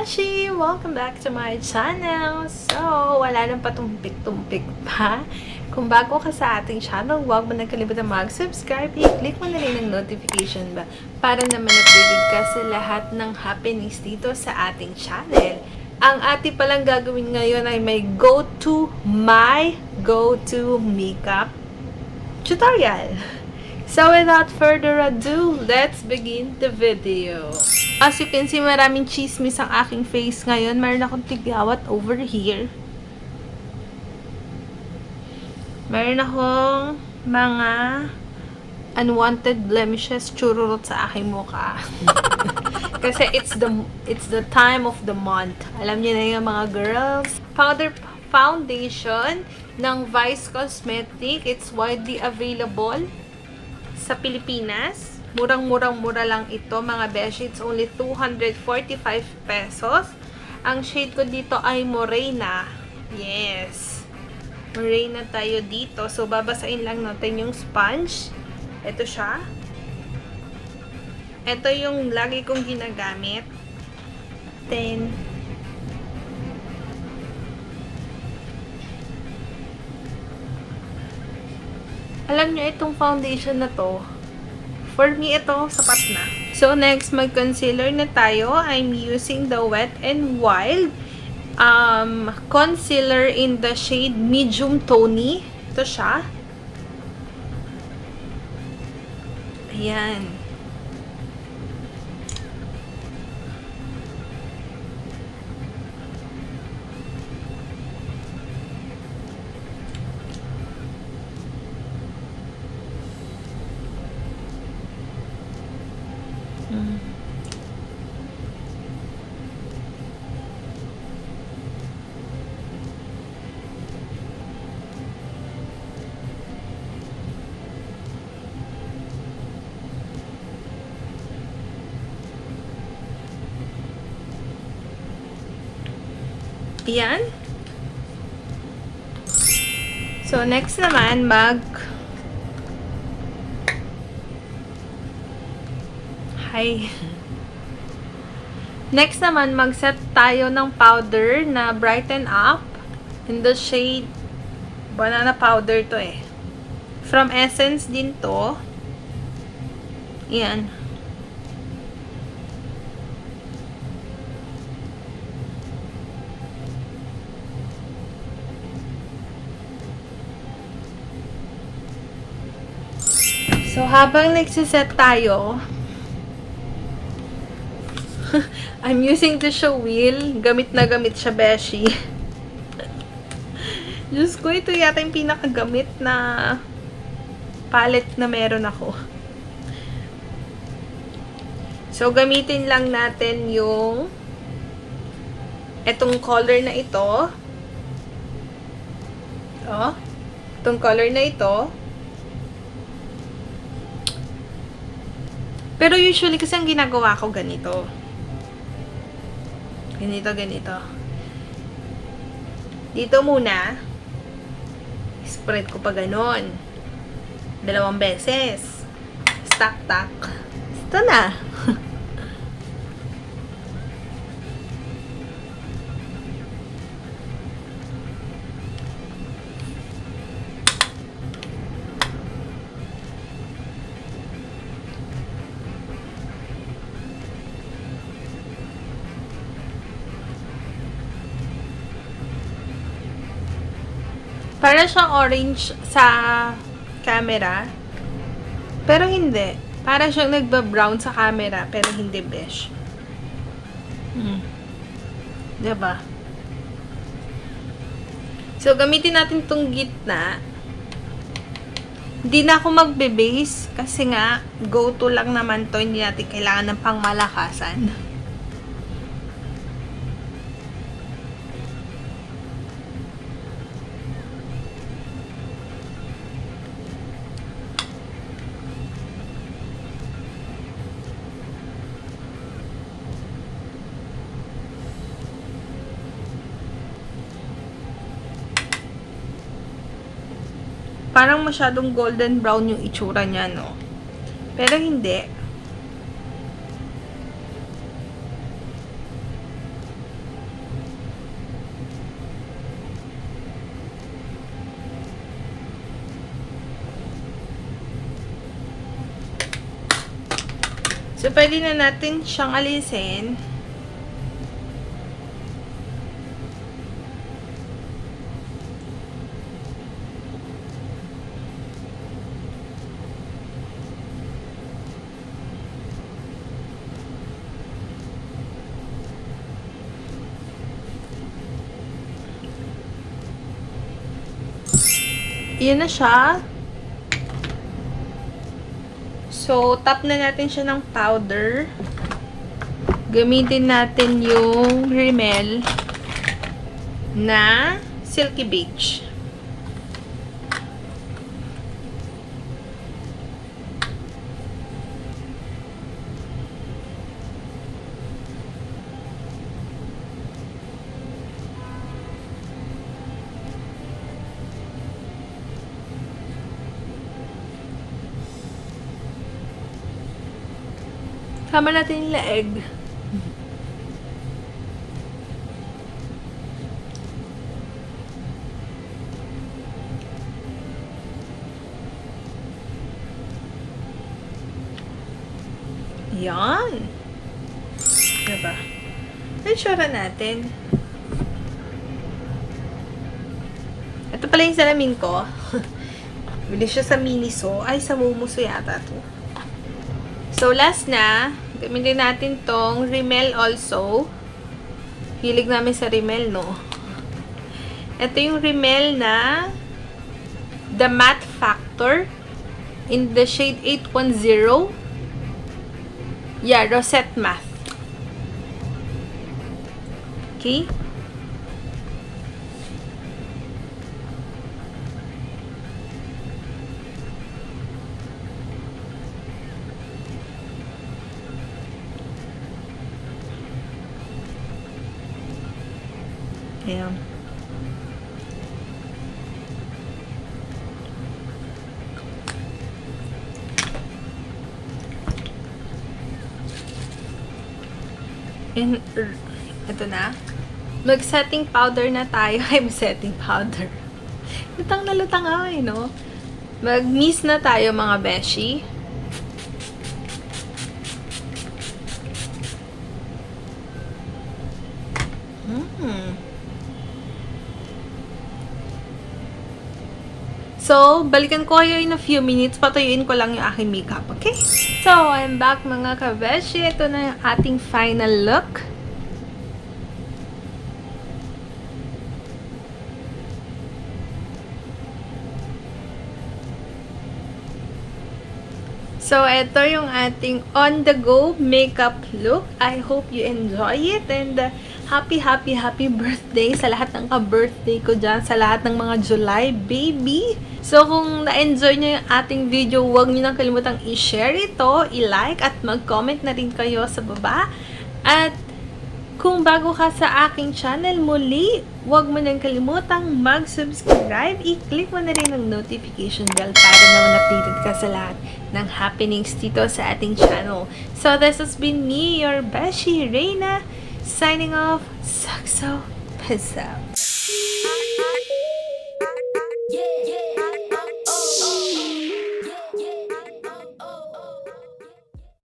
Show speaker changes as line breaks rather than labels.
Beshie! Welcome back to my channel! So, wala nang patumpik-tumpik pa. Kung bago ka sa ating channel, huwag mo nakalimutan mag-subscribe. I-click mo na rin ang notification ba para naman updated ka sa lahat ng happenings dito sa ating channel. Ang ating palang gagawin ngayon ay may go-to makeup tutorial. So, without further ado, let's begin the video. As you can see, maraming chismis ang aking face ngayon. Meron akong tigyawat over here. Meron akong mga unwanted blemishes chururot sa aking mukha. Kasi it's the time of the month. Alam niyo na yung mga girls. Powder foundation ng Vice Cosmetic. It's widely available sa Pilipinas. Murang-murang-mura lang ito, mga beshi. It's only 245 pesos. Ang shade ko dito ay Morena. Yes. Morena tayo dito. So, babasain lang natin yung sponge. Ito siya. Ito yung lagi kong ginagamit. Then, alam nyo, itong foundation na to, for me, ito, sapat na. So, next, mag-concealer na tayo. I'm using the Wet n Wild concealer in the shade Medium Tony. Ito siya. Ayan. Ayan. So, next naman, Next naman, mag-set tayo ng powder na brighten up in the shade banana powder to eh. From Essence din to. Ayan. So, habang nagsiset tayo, I'm using the show wheel. Gamit na gamit siya, Beshie. Diyos ko, ito yata yung pinakagamit na palette na meron ako. So, gamitin lang natin yung etong color na ito. Oh, itong color na ito. Pero usually kasi ang ginagawa ko ganito. Ganito. Dito muna. Spread ko pa ganon. 2 beses. Stack. Ito na. Para siyang orange sa camera. Pero hindi. Para siyang nagba-brown sa camera. Pero hindi, besh. Diba? So, gamitin natin itong gitna. Hindi na ako magbe-base. Kasi nga, go-to lang naman to. Hindi natin kailangan ng pangmalakasan. Parang masyadong golden brown yung itsura niya, no? Pero hindi. So, pwede na natin siyang alisin. Yan na siya. So, tap na natin siya ng powder. Gamitin natin yung rimel na silky beige. Kama natin yung leeg. Yan. Diba? Ensure natin. Ito pala yung salamin ko. Bili siya sa Miniso. Ay, sa Momoso yata to. So, last na. Gamitin natin tong rimel also. Hilig namin sa rimel, no? Ito yung rimel na The Matte Factor in the shade 810. Yeah, Rosette Matte. Okay? Ayan. And, ito na. Mag-setting powder na tayo. I'm setting powder. Lutang na lutang ako eh, no? Mag-mist na tayo, mga beshi. So, balikan ko kayo in a few minutes. Patuyuin ko lang yung aking makeup, okay? So, I'm back mga kabeshi. Ito na yung ating final look. So, ito yung ating on-the-go makeup look. I hope you enjoy it. And happy birthday sa lahat ng ka-birthday ko dyan. Sa lahat ng mga July baby. So, kung na-enjoy nyo yung ating video, huwag nyo nang kalimutang i-share ito, i-like, at mag-comment na rin kayo sa baba. At kung bago ka sa aking channel muli, huwag mo nang kalimutang mag-subscribe. I-click mo na rin ang notification bell para naman updated ka sa lahat ng happenings dito sa ating channel. So, this has been me, your Beshie, Rayna, signing off. XOXO. Peace out.
Yeah, yeah.